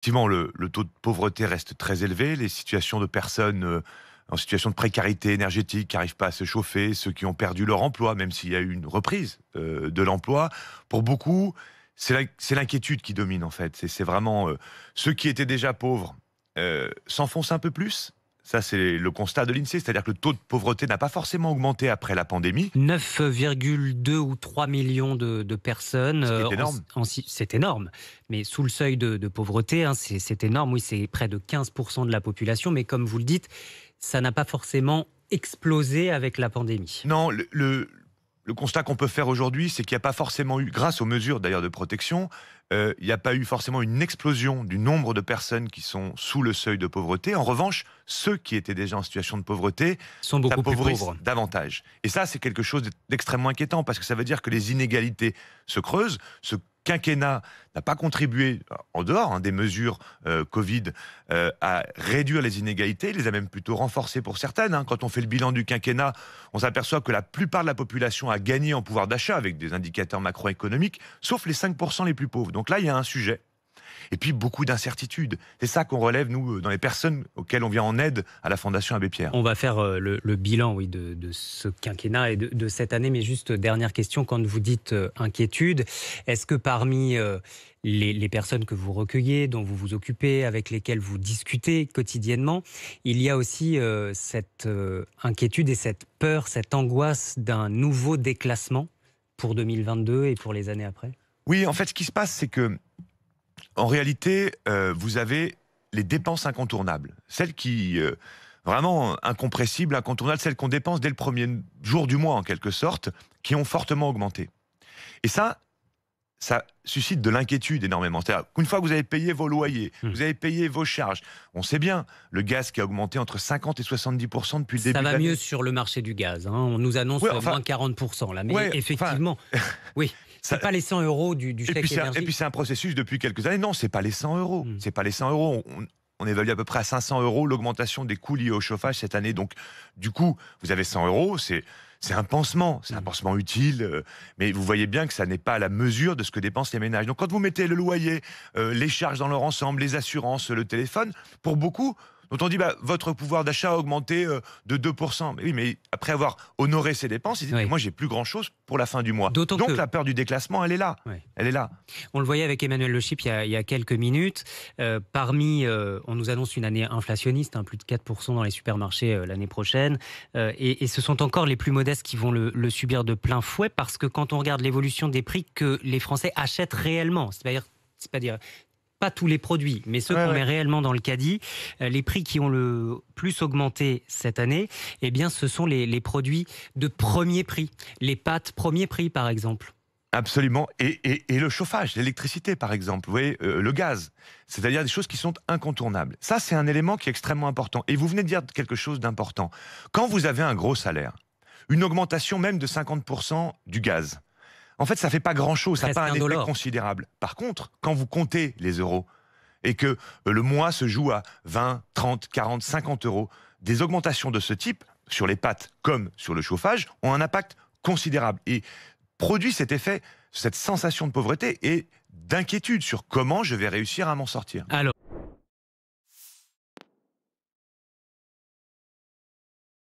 Effectivement, le taux de pauvreté reste très élevé. Les situations de personnes en situation de précarité énergétique qui n'arrivent pas à se chauffer, ceux qui ont perdu leur emploi, même s'il y a eu une reprise de l'emploi, pour beaucoup, c'est l'inquiétude qui domine en fait. C'est vraiment ceux qui étaient déjà pauvres s'enfoncent un peu plus. Ça, c'est le constat de l'INSEE, c'est-à-dire que le taux de pauvreté n'a pas forcément augmenté après la pandémie, 9,2 ou 3 millions de personnes. ce qui est énorme. C'est énorme, mais sous le seuil de pauvreté, hein, c'est énorme. Oui, c'est près de 15% de la population, mais comme vous le dites, ça n'a pas forcément explosé avec la pandémie. Non, le constat qu'on peut faire aujourd'hui, c'est qu'il n'y a pas forcément eu, grâce aux mesures d'ailleurs de protection, il n'y a pas eu forcément une explosion du nombre de personnes qui sont sous le seuil de pauvreté. En revanche, ceux qui étaient déjà en situation de pauvreté Ils sont beaucoup plus s'appauvrissent pauvres. davantage. Et ça, c'est quelque chose d'extrêmement inquiétant, parce que ça veut dire que les inégalités se creusent. Ce quinquennat n'a pas contribué, en dehors des mesures Covid, à réduire les inégalités. Il les a même plutôt renforcées pour certaines. Quand on fait le bilan du quinquennat, on s'aperçoit que la plupart de la population a gagné en pouvoir d'achat avec des indicateurs macroéconomiques, sauf les 5% les plus pauvres. Donc là, il y a un sujet. Et puis, beaucoup d'incertitudes. C'est ça qu'on relève, nous, dans les personnes auxquelles on vient en aide à la Fondation Abbé Pierre. On va faire le bilan, oui, de ce quinquennat et de cette année. Mais juste dernière question, quand vous dites inquiétude, est-ce que parmi les personnes que vous recueillez, dont vous vous occupez, avec lesquelles vous discutez quotidiennement, il y a aussi cette inquiétude et cette peur, cette angoisse d'un nouveau déclassement pour 2022 et pour les années après? Oui, en fait, ce qui se passe, c'est que en réalité, vous avez les dépenses incontournables. Celles qui, vraiment incompressibles, incontournables, celles qu'on dépense dès le premier jour du mois, en quelque sorte, qui ont fortement augmenté. Et ça suscite de l'inquiétude énormément. C'est-à-dire qu'une fois que vous avez payé vos loyers, vous avez payé vos charges, on sait bien, le gaz qui a augmenté entre 50 et 70% depuis le début Ça de va l'année. mieux sur le marché du gaz, hein. On nous annonce Ouais, enfin, moins 40% là. Mais ouais, enfin, effectivement, oui, ça- c'est pas les 100 euros du et chèque puis énergie. c'est un processus depuis quelques années. Non, c'est pas les 100 euros. Hmm. C'est pas les 100 euros. On évalue à peu près à 500 euros l'augmentation des coûts liés au chauffage cette année. Donc, du coup, vous avez 100 euros, c'est un pansement. C'est un pansement utile, mais vous voyez bien que ça n'est pas à la mesure de ce que dépensent les ménages. Donc, quand vous mettez le loyer, les charges dans leur ensemble, les assurances, le téléphone, pour beaucoup, dont on dit votre pouvoir d'achat a augmenté de 2%. Mais oui, mais après avoir honoré ses dépenses, ils disent Oui. mais moi, j'ai plus grand-chose pour la fin du mois. D'autant Donc, que la peur du déclassement, elle est là. Ouais. Elle est là. On le voyait avec Emmanuel Le Chip il y a quelques minutes. On nous annonce une année inflationniste, plus de 4% dans les supermarchés l'année prochaine. Et ce sont encore les plus modestes qui vont le subir de plein fouet, parce que quand on regarde l'évolution des prix que les Français achètent réellement, c'est-à-dire pas tous les produits, mais ceux Ouais, qu'on ouais. met réellement dans le caddie, les prix qui ont le plus augmenté cette année, eh bien, ce sont les produits de premier prix. Les pâtes premier prix, par exemple. Absolument. Et le chauffage, l'électricité, par exemple, vous voyez, le gaz. C'est-à-dire des choses qui sont incontournables. Ça, c'est un élément qui est extrêmement important. Et vous venez de dire quelque chose d'important. Quand vous avez un gros salaire, une augmentation même de 50% du gaz, en fait, ça ne fait pas grand-chose, ça n'a Presque pas un un effet dollar. considérable. Par contre, quand vous comptez les euros et que le mois se joue à 20, 30, 40, 50 euros, des augmentations de ce type, sur les pâtes comme sur le chauffage, ont un impact considérable. Et produit cet effet, cette sensation de pauvreté et d'inquiétude sur comment je vais réussir à m'en sortir. Alors,